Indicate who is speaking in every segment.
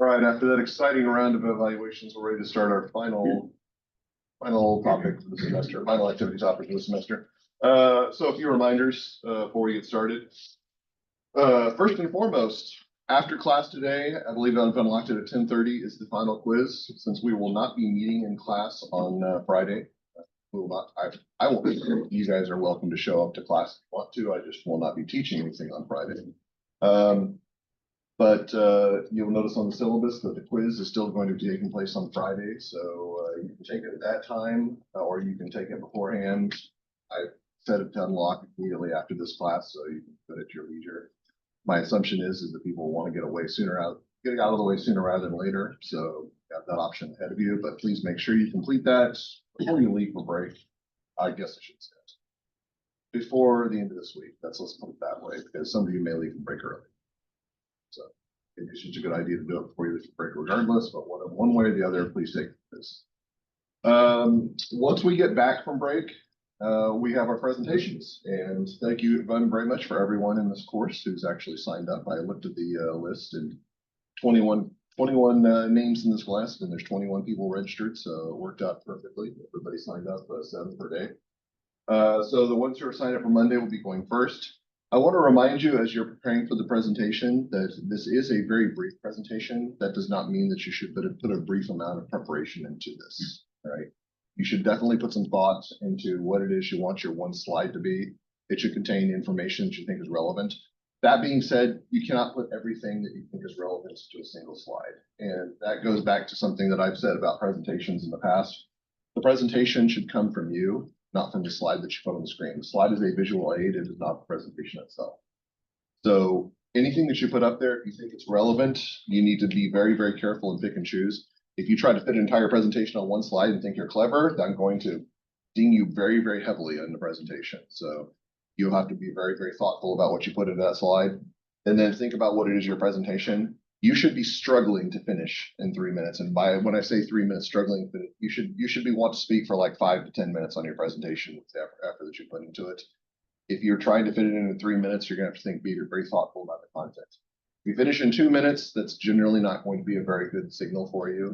Speaker 1: All right, after that exciting round of evaluations, we're ready to start our final topic for the semester, final activity topic for the semester. So a few reminders before we get started. First and foremost, after class today, I believe I've unlocked it at 10:30 is the final quiz. Since we will not be meeting in class on Friday, we will not. I won't be. You guys are welcome to show up to class if you want to. I just will not be teaching anything on Friday. But you'll notice on the syllabus that the quiz is still going to be taking place on Friday. So you can take it at that time or you can take it beforehand. I set it to unlock immediately after this class, so you can put it at your leisure. My assumption is that people want to get out of the way sooner rather than later. So you have that option ahead of you, but please make sure you complete that before you leave for break. I guess I should say it before the end of this week. Let's put it that way, because some of you may leave for break early. So it's just a good idea to do it before you leave for break regardless, but one way or the other, please take this. Once we get back from break, we have our presentations, and thank you very much for everyone in this course who's actually signed up. I looked at the list and 21 names in this class, and there's 21 people registered, so it worked out perfectly. Everybody signed up 7 per day. So the ones who are signed up for Monday will be going first. I want to remind you as you're preparing for the presentation that this is a very brief presentation. That does not mean that you should put a brief amount of preparation into this, right? You should definitely put some thought into what it is you want your one slide to be. It should contain information that you think is relevant. That being said, you cannot put everything that you think is relevant to a single slide. And that goes back to something that I've said about presentations in the past. The presentation should come from you, not from the slide that you put on the screen. The slide is a visual aid. It is not the presentation itself. So anything that you put up there, if you think it's relevant, you need to be very, very careful and pick and choose. If you try to fit an entire presentation on one slide and think you're clever, I'm going to ding you very, very heavily in the presentation. So you'll have to be very, very thoughtful about what you put into that slide. And then think about what it is your presentation. You should be struggling to finish in 3 minutes. And when I say 3 minutes struggling, you should be want to speak for like 5 to 10 minutes on your presentation with the effort that you put into it. If you're trying to fit it in 3 minutes, you're going to have to be very thoughtful about the content. If you finish in 2 minutes, that's generally not going to be a very good signal for you.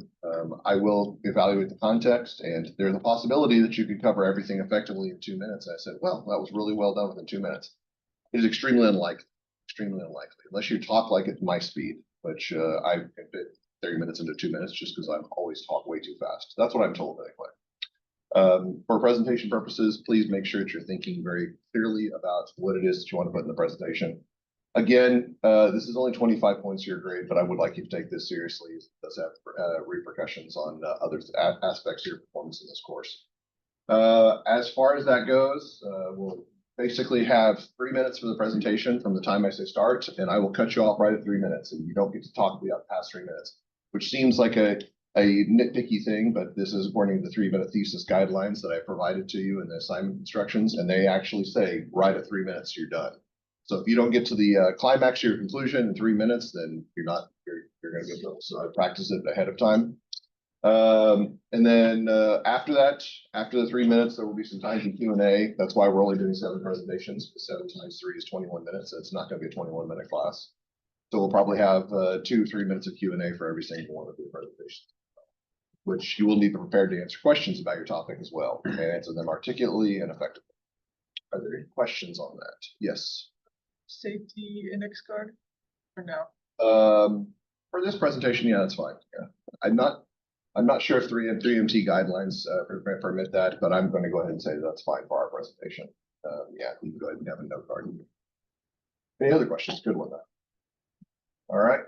Speaker 1: I will evaluate the context, and there's a possibility that you could cover everything effectively in 2 minutes. And I said, well, that was really well done within 2 minutes. It is extremely unlikely, unless you talk like it's my speed, which I can fit 30 minutes into 2 minutes just because I always talk way too fast. That's what I'm told anyway. For presentation purposes, please make sure that you're thinking very clearly about what it is that you want to put in the presentation. Again, this is only 25 points to your grade, but I would like you to take this seriously. It does have repercussions on other aspects of your performance in this course. As far as that goes, we'll basically have 3 minutes for the presentation from the time I say start, and I will cut you off right at 3 minutes, and you don't get to talk past 3 minutes, which seems like a nitpicky thing, but this is according to the 3-minute thesis guidelines that I provided to you in the assignment instructions, and they actually say right at 3 minutes you're done. So if you don't get to the climax of your conclusion in 3 minutes, then you're going to get those. So I practice it ahead of time. And then after that, after the 3 minutes, there will be some time for Q&A. That's why we're only doing 7 presentations. 7 times 3 is 21 minutes. So it's not going to be a 21-minute class. So we'll probably have 2-3 minutes of Q&A for every single one of the presentations, which you will need to be prepared to answer questions about your topic as well and answer them articulately and effectively. Are there any questions on that? Yes.
Speaker 2: Safety index card or no?
Speaker 1: For this presentation, yeah, that's fine. Yeah, I'm not sure if 3MT guidelines permit that, but I'm going to go ahead and say that's fine for our presentation. Yeah, we can go ahead and have a note card. Any other questions? Good one, though. All right.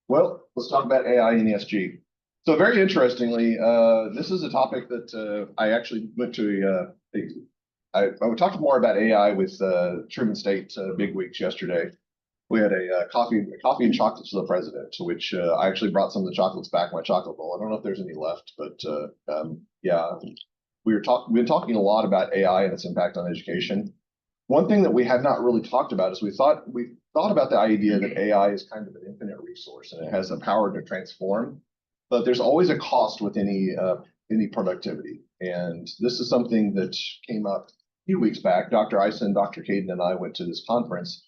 Speaker 1: Well, let's talk about AI and ESG. So very interestingly, this is a topic that I actually went to I talked more about AI with Truman State bigwigs yesterday. We had a coffee and chocolates for the president, which I actually brought some of the chocolates back in my chocolate bowl. I don't know if there's any left, but yeah, we've been talking a lot about AI and its impact on education. One thing that we have not really talked about is we thought about the idea that AI is kind of an infinite resource and it has the power to transform, but there's always a cost with any productivity. And this is something that came up a few weeks back. Dr. Eisen, Dr. Caden, and I went to this conference,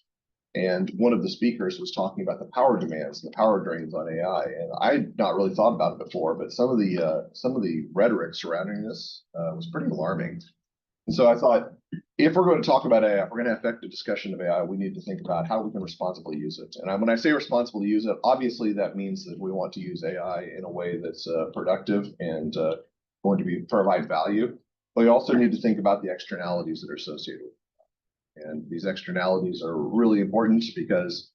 Speaker 1: And one of the speakers was talking about the power demands, the power drains on AI. And I'd not really thought about it before, but some of the rhetoric surrounding this was pretty alarming. And so I thought, if we're going to talk about AI, if we're going to affect the discussion of AI, we need to think about how we can responsibly use it. And when I say responsibly use it, obviously that means that we want to use AI in a way that's productive and going to provide value. But we also need to think about the externalities that are associated with it. And these externalities are really important because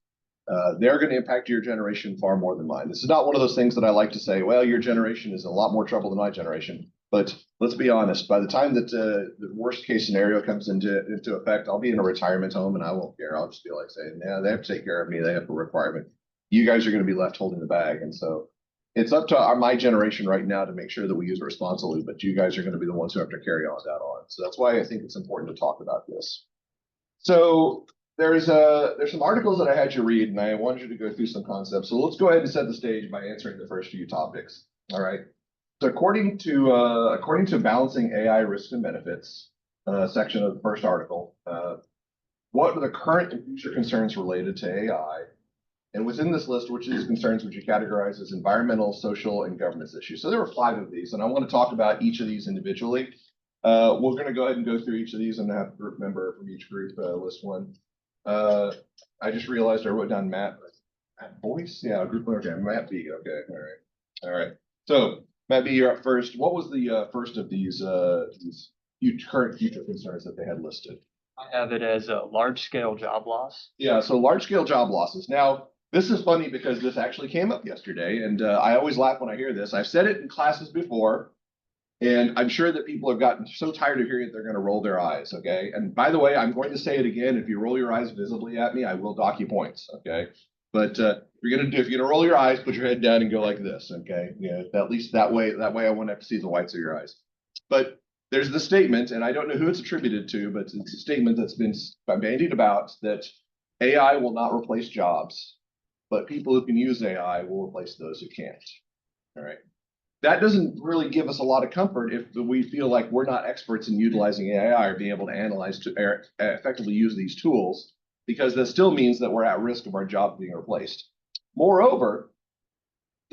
Speaker 1: they're going to impact your generation far more than mine. This is not one of those things that I like to say, well, your generation is in a lot more trouble than my generation. But let's be honest, by the time that the worst case scenario comes into effect, I'll be in a retirement home and I won't care. I'll just be like saying, yeah, they have to take care of me. They have a requirement. You guys are going to be left holding the bag. And so it's up to my generation right now to make sure that we use it responsibly, but you guys are going to be the ones who have to carry on that on. So that's why I think it's important to talk about this. So there's some articles that I had you read, and I wanted you to go through some concepts. So let's go ahead and set the stage by answering the first few topics. All right. So according to Balancing AI Risks and Benefits, section of the first article, what are the current and future concerns related to AI? And within this list, which of these concerns would you categorize as environmental, social, and governance issues? So there were 5 of these, and I want to talk about each of these individually. We're going to go ahead and go through each of these and have a group member from each group list one. I just realized I wrote down Matt Boyce. Yeah, group member. Okay, Matt B. Okay, all right. So Matt B, you're up first. What was the first of these current future concerns that they had listed?
Speaker 3: I have it as a large-scale job loss.
Speaker 1: Yeah, so large-scale job losses. Now, this is funny because this actually came up yesterday, and I always laugh when I hear this. I've said it in classes before. And I'm sure that people have gotten so tired of hearing it, they're going to roll their eyes, okay? And by the way, I'm going to say it again. If you roll your eyes visibly at me, I will dock you points, okay? But if you're going to roll your eyes, put your head down and go like this, okay? Yeah, at least that way I won't have to see the whites of your eyes. But there's the statement, and I don't know who it's attributed to, but it's a statement that's been bandied about that AI will not replace jobs, but people who can use AI will replace those who can't, all right? That doesn't really give us a lot of comfort if we feel like we're not experts in utilizing AI or being able to analyze to effectively use these tools, because that still means that we're at risk of our job being replaced. Moreover,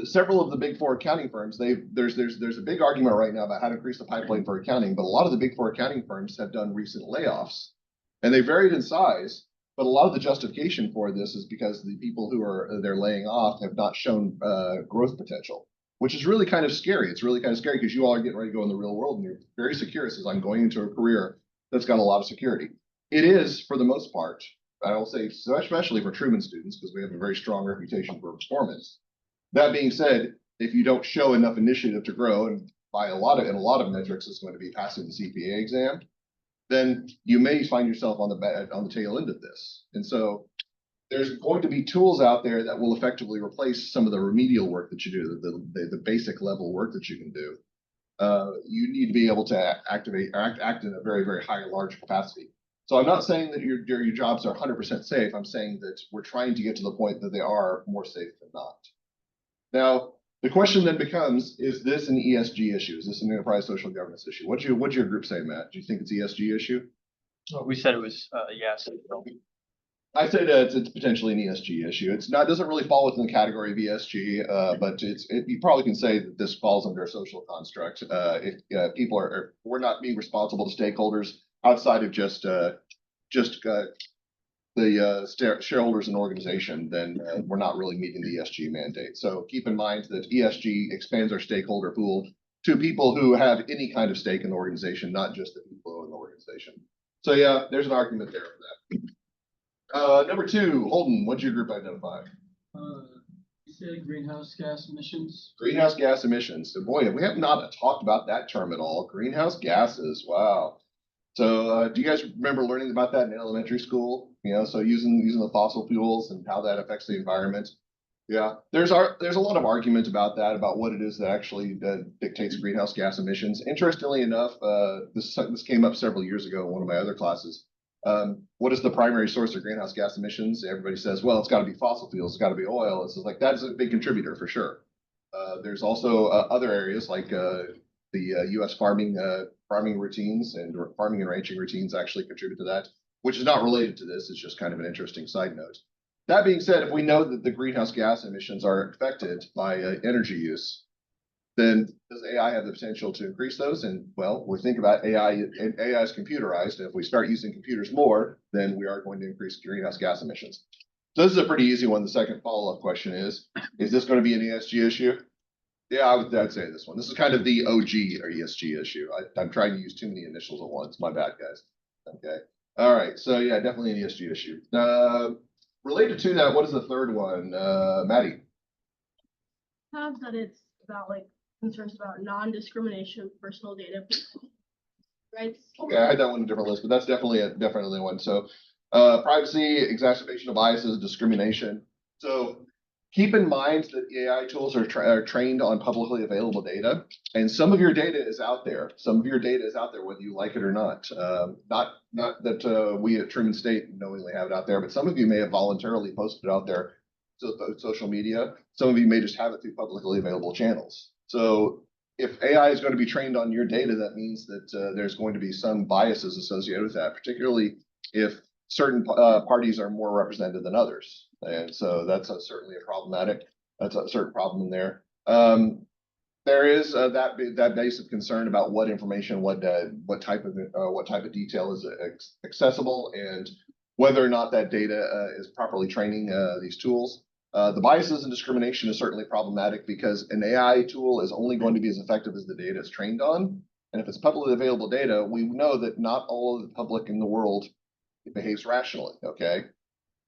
Speaker 1: several of the big 4 accounting firms, there's a big argument right now about how to increase the pipeline for accounting, but a lot of the big 4 accounting firms have done recent layoffs, and they varied in size. But a lot of the justification for this is because the people who they're laying off have not shown growth potential, which is really kind of scary. It's really kind of scary because you all are getting ready to go in the real world and you're very secure. It says, I'm going into a career that's got a lot of security. It is, for the most part, I will say, so especially for Truman students, because we have a very strong reputation for performance. That being said, if you don't show enough initiative to grow, and in a lot of metrics, it's going to be passing the CPA exam, then you may find yourself on the tail end of this. And so there's going to be tools out there that will effectively replace some of the remedial work that you do, the basic level work that you can do. You need to be able to act in a very, very high, large capacity. So I'm not saying that your jobs are 100% safe. I'm saying that we're trying to get to the point that they are more safe than not. Now, the question then becomes, is this an ESG issue? Is this an enterprise social governance issue? What's your group say, Matt? Do you think it's an ESG issue?
Speaker 3: Well, we said it was yes.
Speaker 1: I say that it's potentially an ESG issue. It doesn't really fall within the category of ESG, but you probably can say that this falls under a social construct. If people we're not being responsible to stakeholders outside of just the shareholders and organization, then we're not really meeting the ESG mandate. So keep in mind that ESG expands our stakeholder pool to people who have any kind of stake in the organization, not just the people in the organization. So yeah, there's an argument there for that. Number 2, Holden, what'd your group identify?
Speaker 4: You said greenhouse gas emissions.
Speaker 1: Greenhouse gas emissions. So boy, we have not talked about that term at all. Greenhouse gases. Wow. So do you guys remember learning about that in elementary school? So using the fossil fuels and how that affects the environment. Yeah, there's a lot of argument about that, about what it is that actually dictates greenhouse gas emissions. Interestingly enough, this came up several years ago in one of my other classes. What is the primary source of greenhouse gas emissions? Everybody says, well, it's got to be fossil fuels, it's got to be oil. It's like that's a big contributor for sure. There's also other areas like the U.S. farming routines and farming and ranching routines actually contribute to that. which is not related to this. It's just kind of an interesting side note. That being said, if we know that the greenhouse gas emissions are affected by energy use, then does AI have the potential to increase those? And well, we think about AI, and AI is computerized. And if we start using computers more, then we are going to increase greenhouse gas emissions. So this is a pretty easy one. The second follow-up question is this going to be an ESG issue? Yeah, I'd say this one. This is kind of the OG or ESG issue. I'm trying to use too many initials at once. My bad, guys. Okay. All right. So yeah, definitely an ESG issue. Related to that, what is the third one? Maddie.
Speaker 5: Have that it's about like concerns about non-discrimination of personal data rights.
Speaker 1: Okay, I had that one on a different list, but that's definitely one. So privacy, exacerbation of biases, discrimination. So keep in mind that AI tools are trained on publicly available data, and some of your data is out there. Some of your data is out there, whether you like it or not. Not that we at Truman State knowingly have it out there, but some of you may have voluntarily posted it out there to social media. Some of you may just have it through publicly available channels. So if AI is going to be trained on your data, that means that there's going to be some biases associated with that, particularly if certain parties are more represented than others. And so that's certainly a problematic. That's a certain problem in there. There is that basic concern about what information, what type of detail is accessible, and whether or not that data is properly training these tools. The biases and discrimination is certainly problematic because an AI tool is only going to be as effective as the data it's trained on. And if it's publicly available data, we know that not all of the public in the world behaves rationally, okay?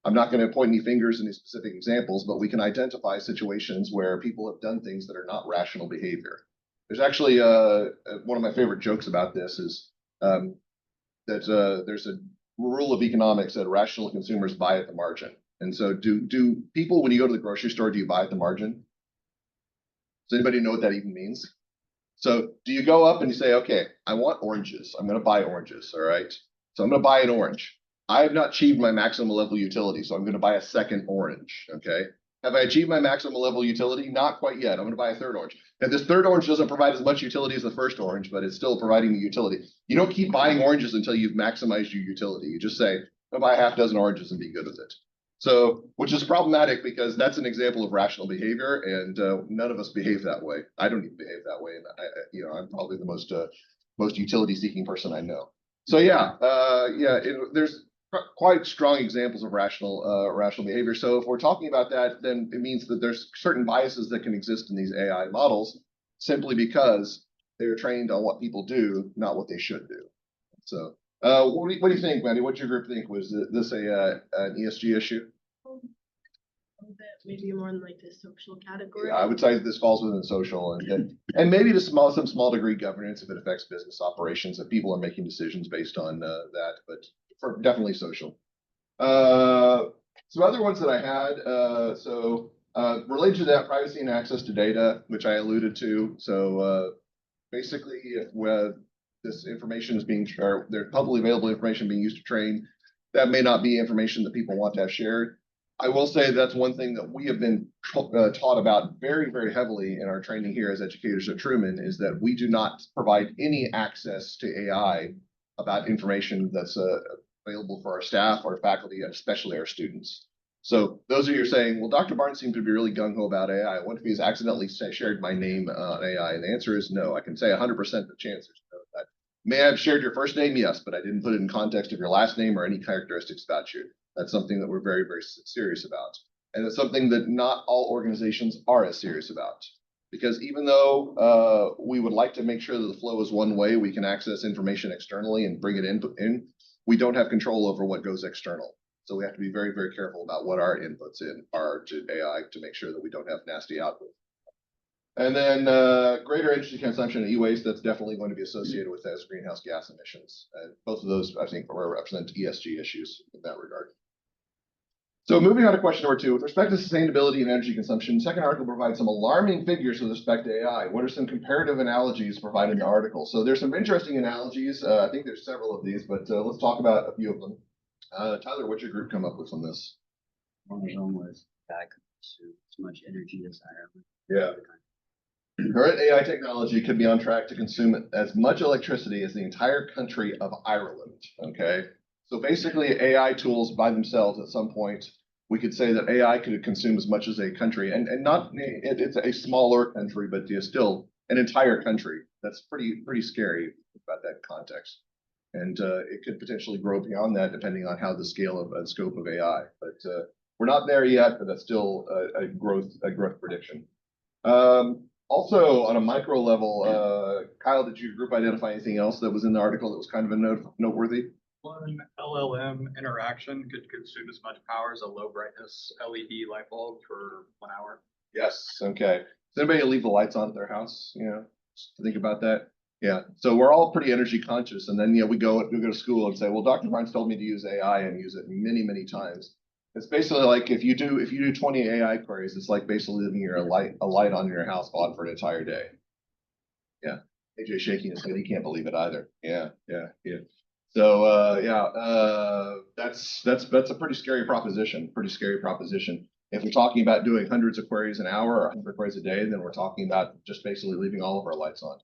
Speaker 1: I'm not going to point any fingers in these specific examples, but we can identify situations where people have done things that are not rational behavior. There's actually one of my favorite jokes about this is that there's a rule of economics that rational consumers buy at the margin. And so do people, when you go to the grocery store, do you buy at the margin? Does anybody know what that even means? So do you go up and you say, okay, I want oranges. I'm going to buy oranges, all right? So I'm going to buy an orange. I have not achieved my maximum level utility, so I'm going to buy a second orange, okay? Have I achieved my maximum level utility? Not quite yet. I'm going to buy a third orange. Now, this third orange doesn't provide as much utility as the first orange, but it's still providing the utility. You don't keep buying oranges until you've maximized your utility. You just say, I'll buy a half dozen oranges and be good with it. So, which is problematic because that's an example of rational behavior, and none of us behave that way. I don't even behave that way, and I'm probably the most utility-seeking person I know. So yeah, there's quite strong examples of rational behavior. So if we're talking about that, then it means that there's certain biases that can exist in these AI models simply because they're trained on what people do, not what they should do. So what do you think, Mandy? What does your group think? Was this an ESG issue?
Speaker 5: A little bit, maybe more in like the social category.
Speaker 1: Yeah, I would say this falls within social and maybe to some small degree governance if it affects business operations, if people are making decisions based on that, but for definitely social. Some other ones that I had, related to that, privacy and access to data, which I alluded to. So basically, if this information is being, or there's publicly available information being used to train, that may not be information that people want to have shared. I will say that's one thing that we have been taught about very, very heavily in our training here as educators at Truman is that we do not provide any access to AI about information that's available for our staff, our faculty, and especially our students. So those of you who are saying, well, Dr. Barnes seemed to be really gung-ho about AI. What if he's accidentally shared my name on AI? And the answer is no. I can say 100% the chance there's no of that. May I have shared your first name? Yes, but I didn't put it in context of your last name or any characteristics about you. That's something that we're very, very serious about. And it's something that not all organizations are as serious about. Because even though we would like to make sure that the flow is one way, we can access information externally and bring it in, we don't have control over what goes external. So we have to be very, very careful about what our inputs are to AI to make sure that we don't have nasty output. And then greater energy consumption and e-waste, that's definitely going to be associated with those greenhouse gas emissions. And both of those, I think, represent ESG issues in that regard. So moving on to question number 2, with respect to sustainability and energy consumption, the second article provides some alarming figures with respect to AI. What are some comparative analogies provided in the article? So there's some interesting analogies. I think there's several of these, but let's talk about a few of them. Tyler, what's your group come up with on this?
Speaker 6: One of them was that could consume as much energy as Ireland.
Speaker 1: Yeah. Current AI technology could be on track to consume as much electricity as the entire country of Ireland. Okay. So basically AI tools by themselves at some point, we could say that AI could consume as much as a country and not, it's a smaller country, but still an entire country. That's pretty scary about that context. And it could potentially grow beyond that depending on how the scale of scope of AI. But we're not there yet, but that's still a growth prediction. Also, on a micro level, Kyle, did you group identify anything else that was in the article that was kind of a noteworthy?
Speaker 7: One LLM interaction could consume as much power as a low brightness LED light bulb for 1 hour.
Speaker 1: Yes. Okay. Does anybody leave the lights on at their house? You know, just to think about that. Yeah. So we're all pretty energy conscious, and then we go to school and say, well, Dr. Barnes told me to use AI and use it many times. It's basically like if you do 20 AI queries, it's like basically leaving a light on your house on for an entire day. Yeah. AJ shaking his head. He can't believe it either. Yeah. So that's a pretty scary proposition. If we're talking about doing hundreds of queries an hour or 100 queries a day, then we're talking about just basically leaving all of our lights on.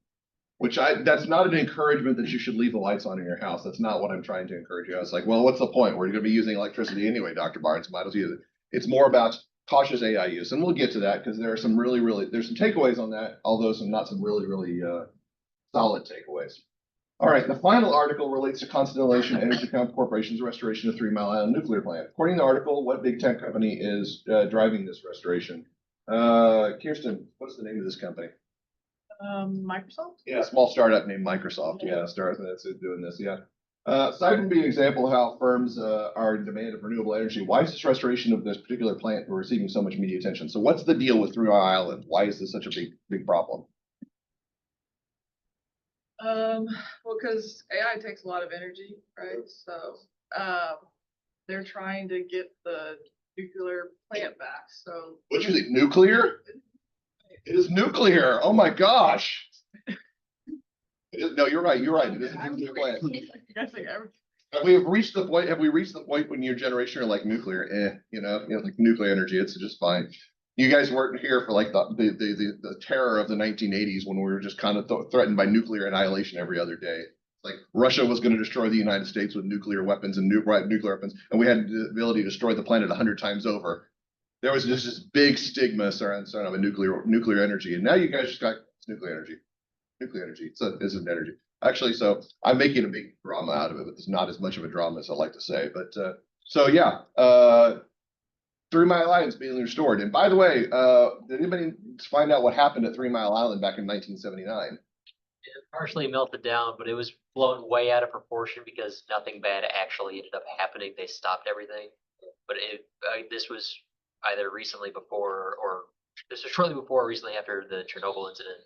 Speaker 1: That's not an encouragement that you should leave the lights on in your house. That's not what I'm trying to encourage you. I was like, well, what's the point? We're going to be using electricity anyway, Dr. Barnes. Might as well use it. It's more about cautious AI use, and we'll get to that because there are some there's some takeaways on that, although some really solid takeaways. All right, the final article relates to Constellation Energy Corporation's restoration of 3 Mile Island nuclear plant. According to the article, what big tech company is driving this restoration? Kirsten, what's the name of this company?
Speaker 2: Microsoft?
Speaker 1: Yeah, small startup named Microsoft. Yeah, startup that's doing this. Yeah. Aside from being an example of how firms are in demand of renewable energy, why is this restoration of this particular plant receiving so much media attention? So what's the deal with 3 Mile Island? Why is this such a big problem?
Speaker 2: Well, because AI takes a lot of energy, right? So they're trying to get the nuclear plant back. So
Speaker 1: What do you think? Nuclear? It is nuclear. Oh my gosh. No, you're right. It is a nuclear plant.
Speaker 2: I think
Speaker 1: Have we reached the point when your generation are like nuclear? Like nuclear energy, it's just fine. You guys weren't here for like the terror of the 1980s when we were just kind of threatened by nuclear annihilation every other day. Like Russia was going to destroy the United States with nuclear weapons and nuclear weapons, and we had the ability to destroy the planet 100 times over. There was just this big stigma surrounding nuclear energy, and now you guys just got nuclear energy. Nuclear energy. It's an energy. Actually, so I'm making a big drama out of it, but it's not as much of a drama as I like to say. But so yeah, 3 Mile Island's being restored. And by the way, did anybody find out what happened at 3 Mile Island back in 1979?
Speaker 8: It partially melted down, but it was blown way out of proportion because nothing bad actually ended up happening. They stopped everything. But this was either recently before or this was shortly before or recently after the Chernobyl incident.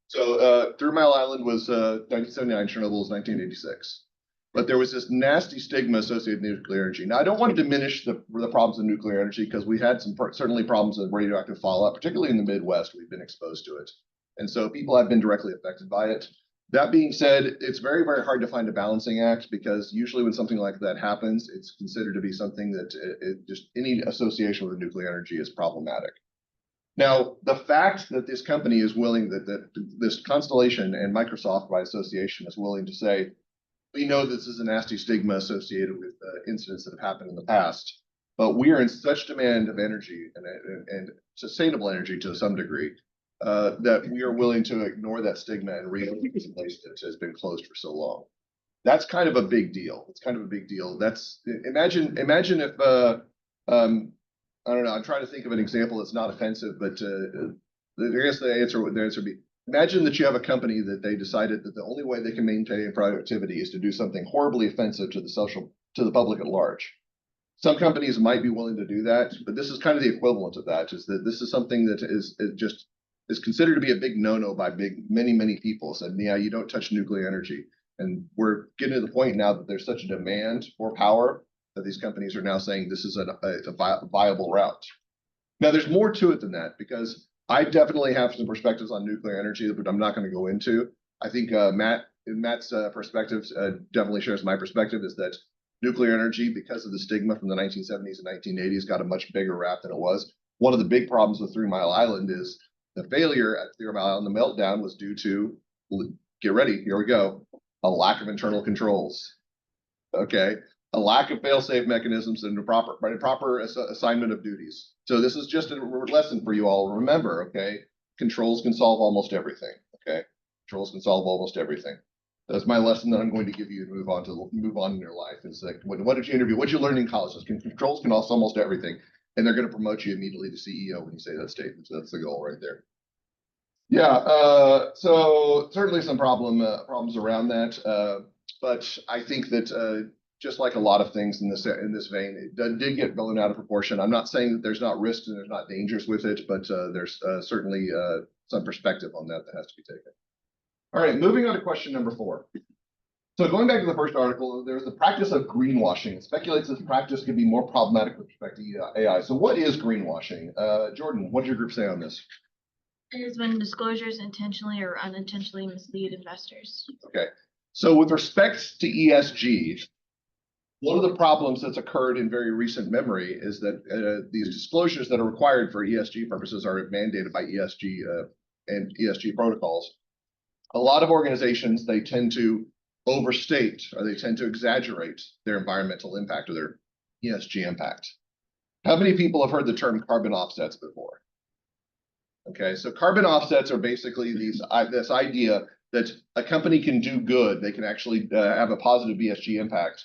Speaker 1: So 3 Mile Island was 1979, Chernobyl was 1986. But there was this nasty stigma associated with nuclear energy. Now, I don't want to diminish the problems of nuclear energy because we had certainly problems with radioactive fallout, particularly in the Midwest. We've been exposed to it. And so people have been directly affected by it. That being said, it's very hard to find a balancing act because usually when something like that happens, it's considered to be something that just any association with nuclear energy is problematic. Now, the fact that this company is willing, that this Constellation and Microsoft by association is willing to say, we know this is a nasty stigma associated with incidents that have happened in the past, but we are in such demand of energy and sustainable energy to some degree that we are willing to ignore that stigma and reopen this place that has been closed for so long. That's kind of a big deal. It's kind of a big deal. Imagine if I don't know. I'm trying to think of an example that's not offensive, but I guess the answer would be: imagine that you have a company that they decided that the only way they can maintain productivity is to do something horribly offensive to the public at large. Some companies might be willing to do that, but this is kind of the equivalent of that. Is that this is something that is considered to be a big no-no by many people. Said, yeah, you don't touch nuclear energy, and we're getting to the point now that there's such a demand for power that these companies are now saying this is a viable route. Now, there's more to it than that because I definitely have some perspectives on nuclear energy, but I'm not going to go into. I think Matt's perspective definitely shares my perspective, is that nuclear energy, because of the stigma from the 1970s and 1980s, got a much bigger rap than it was. One of the big problems with 3 Mile Island is the failure at 3 Mile Island, the meltdown was due to, get ready, here we go, a lack of internal controls. Okay. a lack of fail-safe mechanisms and a proper assignment of duties. So this is just a lesson for you all. Remember, okay, controls can solve almost everything. Okay, controls can solve almost everything. That's my lesson that I'm going to give you to move on in your life. Is like, what did you interview? What did you learn in college? Controls can solve almost everything, and they're going to promote you immediately to CEO when you say that statement. So that's the goal right there. Yeah. So certainly some problems around that. But I think that just like a lot of things in this vein, it did get blown out of proportion. I'm not saying that there's not risks and there's not dangers with it, but there's certainly some perspective on that has to be taken. All right, moving on to question number 4. So going back to the first article, there's the practice of greenwashing. It speculates this practice could be more problematic with respect to AI. So what is greenwashing? Jordan, what did your group say on this?
Speaker 9: It is when disclosures intentionally or unintentionally mislead investors.
Speaker 1: Okay, so with respect to ESG, one of the problems that's occurred in very recent memory is that these disclosures that are required for ESG purposes are mandated by ESG and ESG protocols. A lot of organizations, they tend to overstate or they tend to exaggerate their environmental impact or their ESG impact. How many people have heard the term carbon offsets before? Okay, so carbon offsets are basically this idea that a company can do good, they can actually have a positive ESG impact,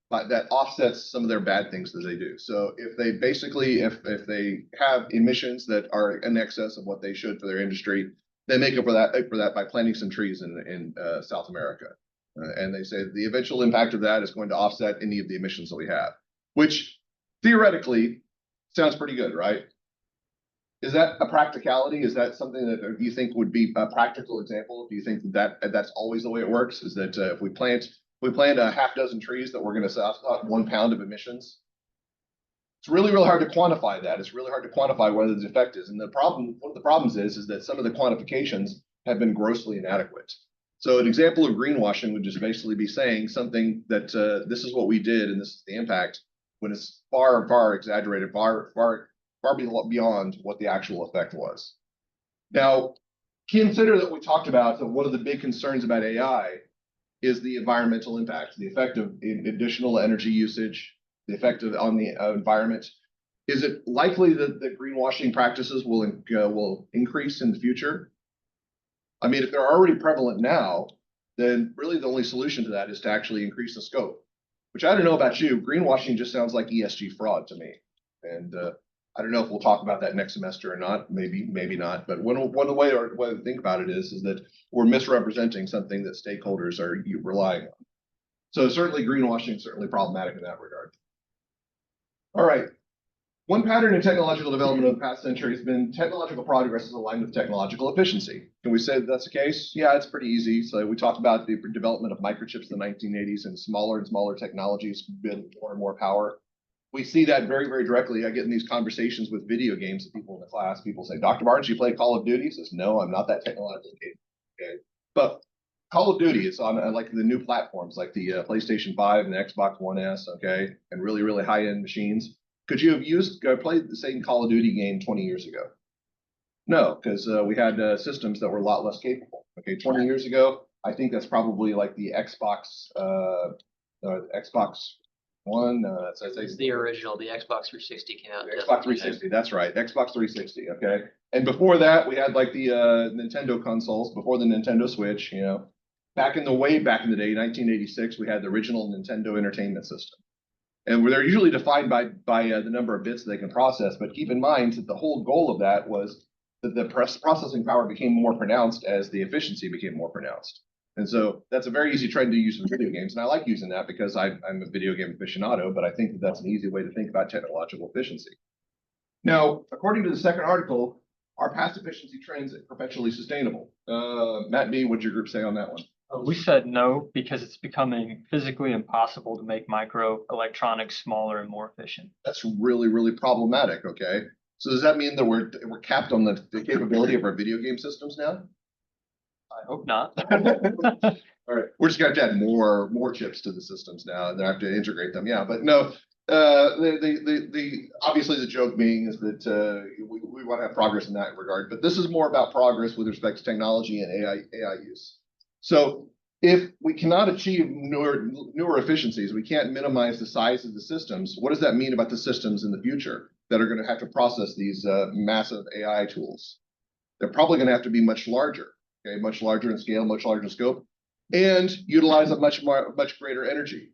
Speaker 1: but that offsets some of their bad things that they do. So if they basically, if they have emissions that are in excess of what they should for their industry, they make up for that by planting some trees in South America. And they say the eventual impact of that is going to offset any of the emissions that we have, which theoretically sounds pretty good, right? Is that a practicality? Is that something that you think would be a practical example? Do you think that that's always the way it works? Is that if we plant a half dozen trees that we're going to stop 1 pound of emissions? It's really, really hard to quantify that. It's really hard to quantify whether the effect is. And one of the problems is that some of the quantifications have been grossly inadequate. So an example of greenwashing would just basically be saying something that this is what we did and this is the impact, when it's far, far exaggerated, far beyond what the actual effect was. Now, consider that we talked about that one of the big concerns about AI is the environmental impact, the effect of additional energy usage, the effect on the environment. Is it likely that the greenwashing practices will increase in the future? I mean, if they're already prevalent now, then really the only solution to that is to actually increase the scope, which I don't know about you. Greenwashing just sounds like ESG fraud to me. And I don't know if we'll talk about that next semester or not, maybe not. But one way to think about it is that we're misrepresenting something that stakeholders are relying on. So certainly greenwashing is certainly problematic in that regard. All right. One pattern in technological development of the past century has been technological progress is aligned with technological efficiency. Can we say that that's the case? Yeah, it's pretty easy. So we talked about the development of microchips in the 1980s and smaller technologies build more and more power. We see that very, very directly. I get in these conversations with video games with people in the class. People say, Dr. Barnes, you play Call of Duty? He says, no, I'm not that technologically capable. Okay. But Call of Duty is on like the new platforms like the PlayStation 5 and the Xbox One S, okay, and really, really high-end machines. Could you have played the same Call of Duty game 20 years ago? No, because we had systems that were a lot less capable. Okay, 20 years ago, I think that's probably like the Xbox One.
Speaker 8: It's the original. The Xbox 360 came out.
Speaker 1: Xbox 360. That's right. Xbox 360. Okay, and before that, we had like the Nintendo consoles. Before the Nintendo Switch, you know, way back in the day, 1986, we had the original Nintendo Entertainment System. And they're usually defined by the number of bits they can process. But keep in mind that the whole goal of that was that the processing power became more pronounced as the efficiency became more pronounced. And so that's a very easy trend to use in video games. And I like using that because I'm a video game aficionado, but I think that that's an easy way to think about technological efficiency. Now, according to the second article, are past efficiency trends perpetually sustainable? Matt B., what'd your group say on that one?
Speaker 3: We said no, because it's becoming physically impossible to make microelectronics smaller and more efficient.
Speaker 1: That's really, really problematic, okay? So does that mean that we're capped on the capability of our video game systems now?
Speaker 3: I hope not.
Speaker 1: All right, we're just going to have to add more chips to the systems now, and then have to integrate them. Yeah, but no, obviously the joke being is that we want to have progress in that regard, but this is more about progress with respect to technology and AI use. So if we cannot achieve newer efficiencies, we can't minimize the size of the systems. What does that mean about the systems in the future that are going to have to process these massive AI tools? They're probably going to have to be much larger, okay, much larger in scale, much larger in scope, and utilize a much greater energy.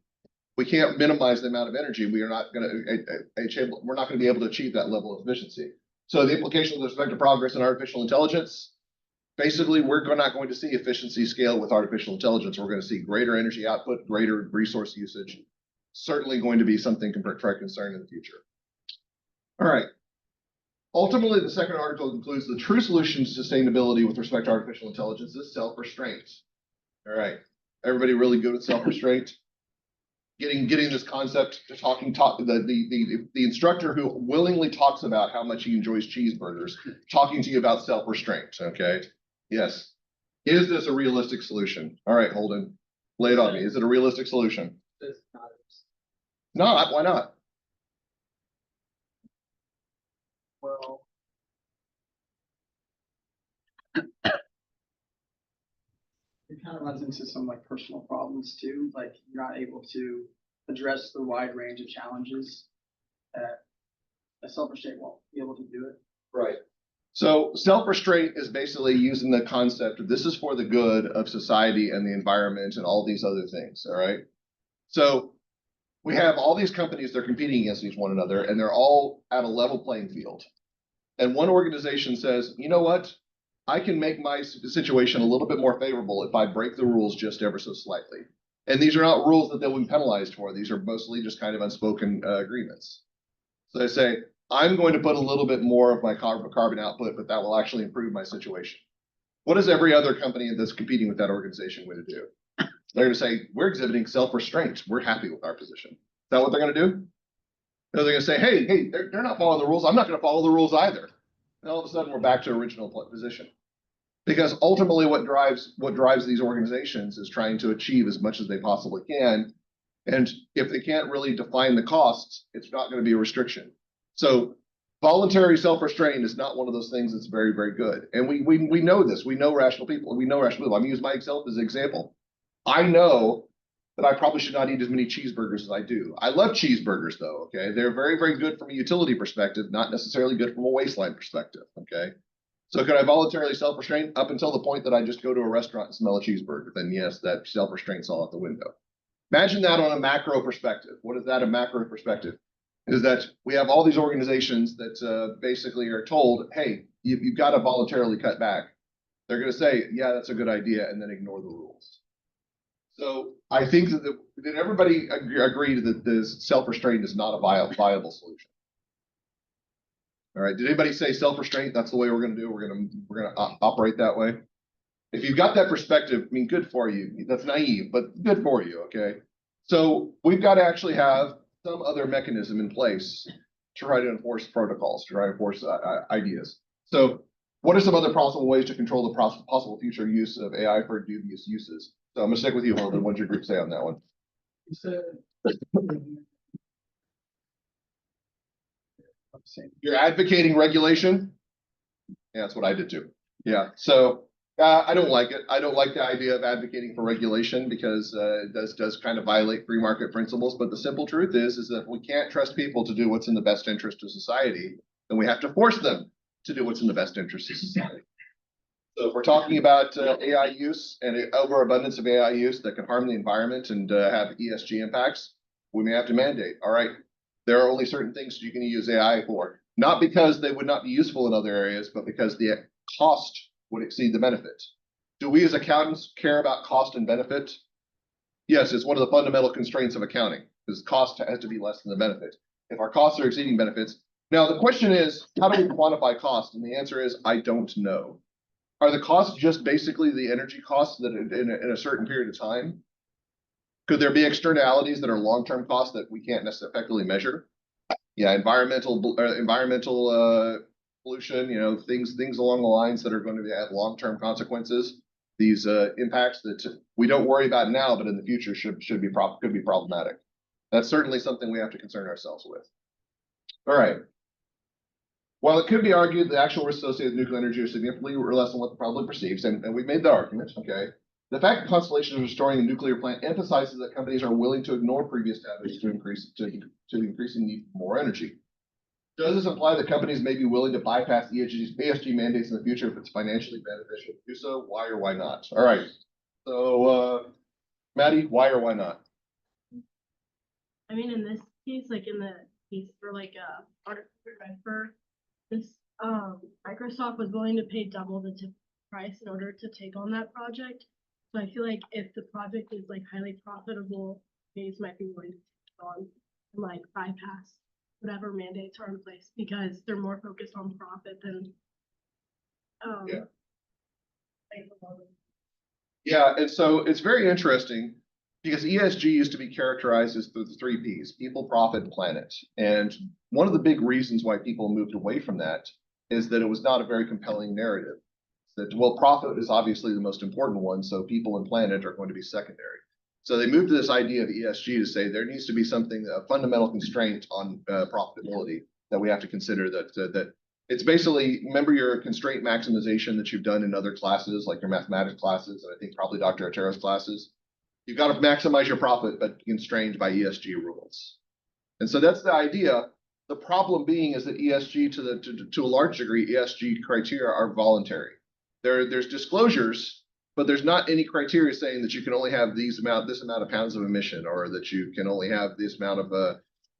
Speaker 1: We can't minimize the amount of energy. We are not going to we're not going to be able to achieve that level of efficiency. So the implication with respect to progress in artificial intelligence, basically, we're not going to see efficiency scale with artificial intelligence. We're going to see greater energy output, greater resource usage. Certainly going to be something for concern in the future. All right. Ultimately, the second article concludes the true solution to sustainability with respect to artificial intelligence is self-restraint. All right. Everybody really good at self-restraint? Getting this concept to the instructor who willingly talks about how much he enjoys cheeseburgers, talking to you about self-restraint, okay? Yes. Is this a realistic solution? All right, Holden, lay it on me. Is it a realistic solution? Not, why not?
Speaker 4: Well, it kind of runs into some like personal problems too. Like you're not able to address the wide range of challenges that a self-restraint won't be able to do it.
Speaker 1: Right. So self-restraint is basically using the concept of this is for the good of society and the environment and all these other things, all right? So we have all these companies, they're competing against one another, and they're all at a level playing field. And one organization says, you know what? I can make my situation a little bit more favorable if I break the rules just ever so slightly. And these are not rules that they'll be penalized for. These are mostly just kind of unspoken agreements. So they say, I'm going to put a little bit more of my carbon output, but that will actually improve my situation. What is every other company that's competing with that organization going to do? They're going to say, we're exhibiting self-restraint. We're happy with our position. Is that what they're going to do? Or they're going to say, hey, they're not following the rules. I'm not going to follow the rules either. And all of a sudden, we're back to original position. Because ultimately, what drives these organizations is trying to achieve as much as they possibly can. And if they can't really define the costs, it's not going to be a restriction. So voluntary self-restraint is not one of those things that's very, very good. And we know this. We know rational people. I'm going to use myself as an example. I know that I probably should not eat as many cheeseburgers as I do. I love cheeseburgers, though, okay? They're very, very good from a utility perspective, not necessarily good from a waistline perspective, okay? So could I voluntarily self-restrain up until the point that I just go to a restaurant and smell a cheeseburger? Then yes, that self-restraint's all out the window. Imagine that on a macro perspective. What is that a macro perspective? Is that we have all these organizations that basically are told, hey, you've got to voluntarily cut back. They're going to say, yeah, that's a good idea, and then ignore the rules. So I think that everybody agreed that this self-restraint is not a viable solution. All right. Did anybody say self-restraint? That's the way we're going to do it. We're going to operate that way. If you've got that perspective, I mean, good for you. That's naive, but good for you. Okay. So we've got to actually have some other mechanism in place to try to enforce protocols, to try to enforce ideas. So what are some other possible ways to control the possible future use of AI for dubious uses? So I'm going to stick with you, Holden. What did your group say on that one?
Speaker 4: You said
Speaker 1: You're advocating regulation? Yeah, that's what I did too. Yeah, so I don't like it. I don't like the idea of advocating for regulation because it does kind of violate free market principles. But the simple truth is that if we can't trust people to do what's in the best interest of society, then we have to force them to do what's in the best interest of society. So if we're talking about AI use and overabundance of AI use that can harm the environment and have ESG impacts, we may have to mandate, all right, there are only certain things you can use AI for, not because they would not be useful in other areas, but because the cost would exceed the benefit. Do we as accountants care about cost and benefit? Yes, it's one of the fundamental constraints of accounting, because cost has to be less than the benefit. If our costs are exceeding benefits, now the question is, how do we quantify cost? And the answer is, I don't know. Are the costs just basically the energy costs that in a certain period of time? Could there be externalities that are long-term costs that we can't necessarily effectively measure? Yeah, environmental pollution, you know, things along the lines that are going to have long-term consequences. These impacts that we don't worry about now, but in the future could be problematic. That's certainly something we have to concern ourselves with. All right. While it could be argued the actual risks associated with nuclear energy are significantly less than what the public perceives, and we made the argument, okay, The fact that Constellation is restoring the nuclear plant emphasizes that companies are willing to ignore previous habits to increase the need for more energy. Does this imply that companies may be willing to bypass ESG mandates in the future if it's financially beneficial to do so? Why or why not? All right. So, Maddie, why or why not?
Speaker 5: I mean, in this case, like in the case for like article for this, Microsoft was willing to pay double the typical price in order to take on that project. So I feel like if the project is like highly profitable, companies might be willing to take it on and like bypass whatever mandates are in place because they're more focused on profit than
Speaker 1: Yeah.
Speaker 5: like,
Speaker 1: Yeah, and so it's very interesting because ESG used to be characterized as the three Ps: people, profit, planet. And one of the big reasons why people moved away from that is that it was not a very compelling narrative. That, well, profit is obviously the most important one, so people and planet are going to be secondary. So they moved to this idea of ESG to say there needs to be something, a fundamental constraint on profitability that we have to consider that it's basically, remember your constraint maximization that you've done in other classes, like your mathematics classes, and I think probably Dr. Otero's classes. You've got to maximize your profit, but constrained by ESG rules. And so that's the idea. The problem being is that ESG, to a large degree, ESG criteria are voluntary. There's disclosures, but there's not any criteria saying that you can only have this amount of pounds of emission, or that you can only have this amount of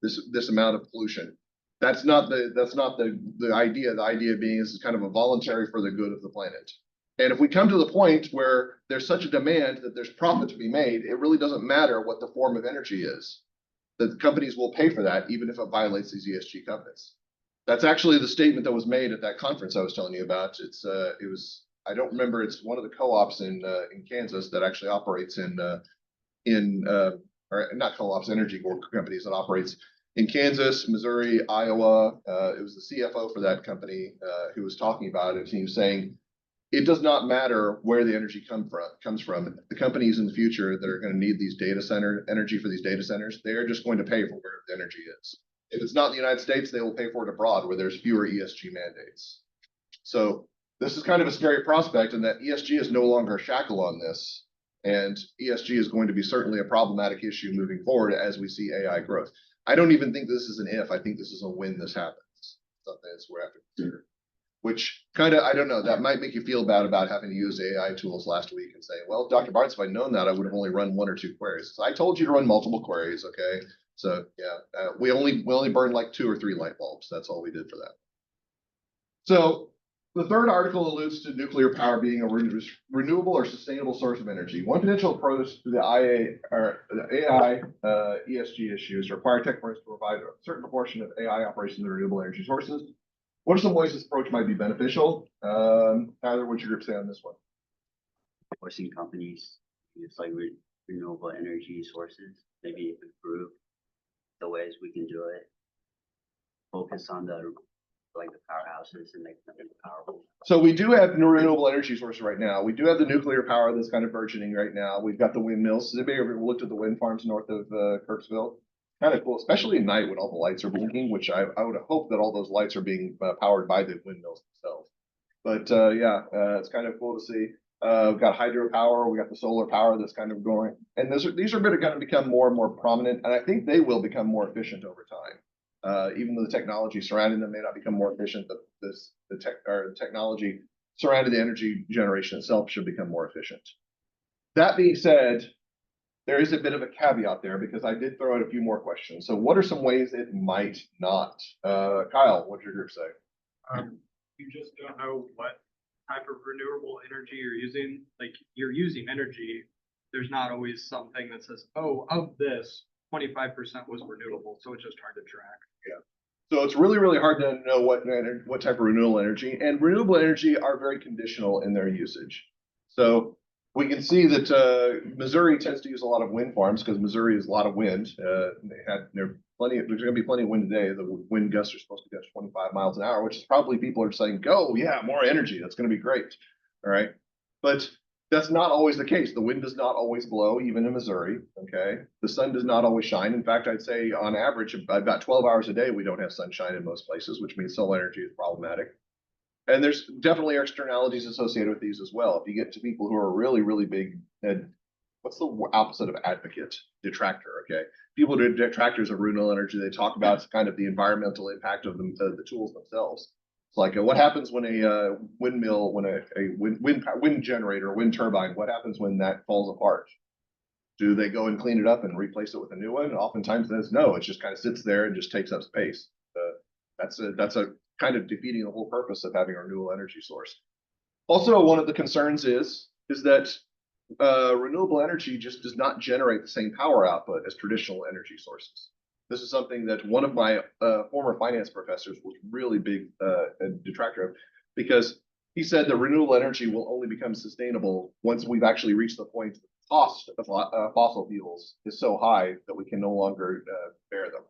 Speaker 1: this amount of pollution. That's not the idea. The idea being is kind of a voluntary for the good of the planet. And if we come to the point where there's such a demand that there's profit to be made, it really doesn't matter what the form of energy is. The companies will pay for that, even if it violates these ESG covenants. That's actually the statement that was made at that conference I was telling you about. I don't remember. It's one of the co-ops in Kansas that actually operates or not co-ops, energy companies that operates in Kansas, Missouri, Iowa. It was the CFO for that company who was talking about it. He was saying it does not matter where the energy comes from. The companies in the future that are going to need these data center energy for these data centers, they are just going to pay for where the energy is. If it's not in the United States, they will pay for it abroad where there's fewer ESG mandates. So this is kind of a scary prospect, in that ESG is no longer a shackle on this. And ESG is going to be certainly a problematic issue moving forward as we see AI growth. I don't even think this is an if. I think this is a when this happens. Something that's we have to consider. Which kind of, I don't know, that might make you feel bad about having to use AI tools last week and say, well, Dr. Barnes, if I'd known that, I would have only run 1 or 2 queries. So I told you to run multiple queries, okay? So yeah, we only burned like 2 or 3 light bulbs. That's all we did for that. So the third article alludes to nuclear power being a renewable or sustainable source of energy. One potential approach to the AI ESG issues require tech firms to provide a certain proportion of AI operations and renewable energy sources. What are some ways this approach might be beneficial? Tyler, what's your group say on this one?
Speaker 6: Forcing companies to use like renewable energy sources, maybe improve the ways we can do it. Focus on the powerhouses and make them powerful.
Speaker 1: So we do have renewable energy sources right now. We do have the nuclear power that's kind of burgeoning right now. We've got the windmills. Has anybody ever looked at the wind farms north of Kirksville? Kind of cool, especially at night when all the lights are blinking, which I would hope that all those lights are being powered by the windmills themselves. But it's kind of cool to see. We've got hydropower, we got the solar power that's kind of growing. And these are going to become more and more prominent, and I think they will become more efficient over time. Even though the technology surrounding them may not become more efficient, the technology surrounding the energy generation itself should become more efficient. That being said, there is a bit of a caveat there because I did throw out a few more questions. So what are some ways it might not? Kyle, what's your group say?
Speaker 7: You just don't know what type of renewable energy you're using. Like, you're using energy. There's not always something that says, oh, of this, 25% was renewable. So it's just hard to track.
Speaker 1: Yeah. So it's really, really hard to know what type of renewable energy. And renewable energy are very conditional in their usage. So we can see that Missouri tends to use a lot of wind farms because Missouri is a lot of wind. There's going to be plenty of wind today. The wind gusts are supposed to get 25 miles an hour, which is probably people are saying, go, yeah, more energy. That's going to be great. All right. But that's not always the case. The wind does not always blow, even in Missouri. Okay. The sun does not always shine. In fact, I'd say on average, about 12 hours a day, we don't have sunshine in most places, which means solar energy is problematic. And there's definitely externalities associated with these as well. If you get to people who are really, really big, what's the opposite of advocate? Detractor, okay? People who are detractors of renewable energy, they talk about kind of the environmental impact of the tools themselves. It's like what happens when a windmill, when a wind generator, wind turbine, what happens when that falls apart? Do they go and clean it up and replace it with a new one? Oftentimes there's no, it just kind of sits there and just takes up space. That's a kind of defeating the whole purpose of having a renewable energy source. Also, one of the concerns is that renewable energy just does not generate the same power output as traditional energy sources. This is something that one of my former finance professors was really big detractor of, because he said that renewable energy will only become sustainable once we've actually reached the point the cost of fossil fuels is so high that we can no longer bear them.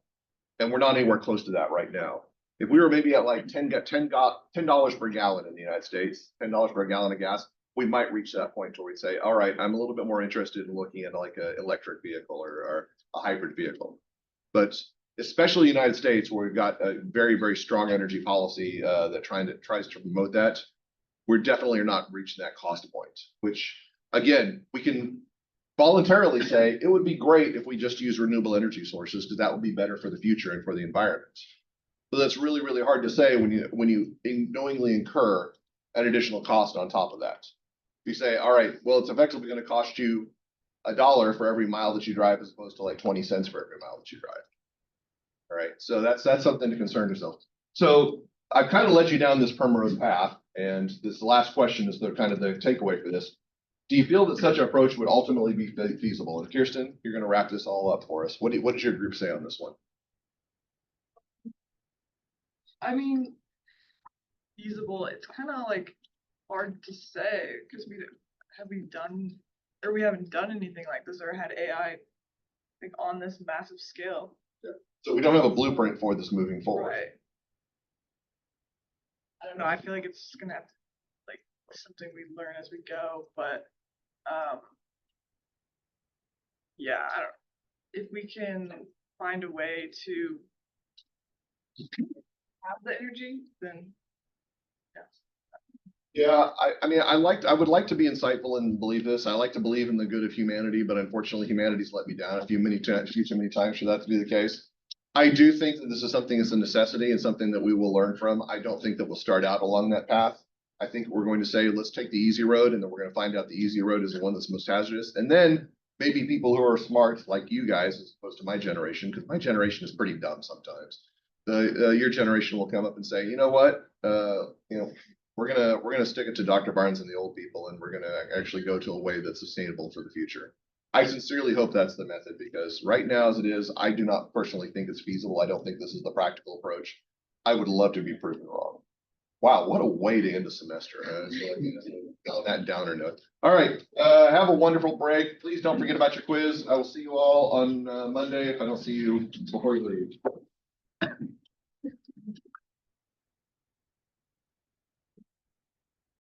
Speaker 1: And we're not anywhere close to that right now. If we were maybe at like $10 per gallon in the United States, $10 per gallon of gas, we might reach that point where we'd say, all right, I'm a little bit more interested in looking at like an electric vehicle or a hybrid vehicle. But especially the United States, where we've got a very, very strong energy policy that tries to promote that, we're definitely not reaching that cost point, which again, we can voluntarily say it would be great if we just use renewable energy sources, because that would be better for the future and for the environment. But that's really, really hard to say when you knowingly incur an additional cost on top of that. If you say, all right, well, it's effectively going to cost you $1 for every mile that you drive, as opposed to like 20 cents for every mile that you drive. All right, so that's something to concern yourself. So I've kind of led you down this primrose path, and this last question is the kind of the takeaway for this. Do you feel that such an approach would ultimately be feasible? And Kirsten, you're going to wrap this all up for us. What does your group say on this one?
Speaker 2: I mean, feasible, it's kind of like hard to say, because we haven't done anything like this or had AI like on this massive scale.
Speaker 1: Yeah. So we don't have a blueprint for this moving forward.
Speaker 2: Right. I don't know, I feel like it's gonna have to like something we learn as we go, but yeah, I don't, if we can find a way to have the energy, then
Speaker 1: yeah, I mean, I would like to be insightful and believe this. I like to believe in the good of humanity, but unfortunately, humanity's let me down a few too many times for that to be the case. I do think that this is something that's a necessity and something that we will learn from. I don't think that we'll start out along that path. I think we're going to say, let's take the easy road, and then we're going to find out the easy road is the one that's most hazardous. And then maybe people who are smart, like you guys, as opposed to my generation, because my generation is pretty dumb sometimes. Your generation will come up and say, you know what, we're gonna stick it to Dr. Barnes and the old people, and we're gonna actually go to a way that's sustainable for the future. I sincerely hope that's the method, because right now as it is, I do not personally think it's feasible. I don't think this is the practical approach. I would love to be proven wrong. Wow, what a way to end the semester. On that downer note. All right, have a wonderful break. Please don't forget about your quiz. I will see you all on Monday if I don't see you before you leave.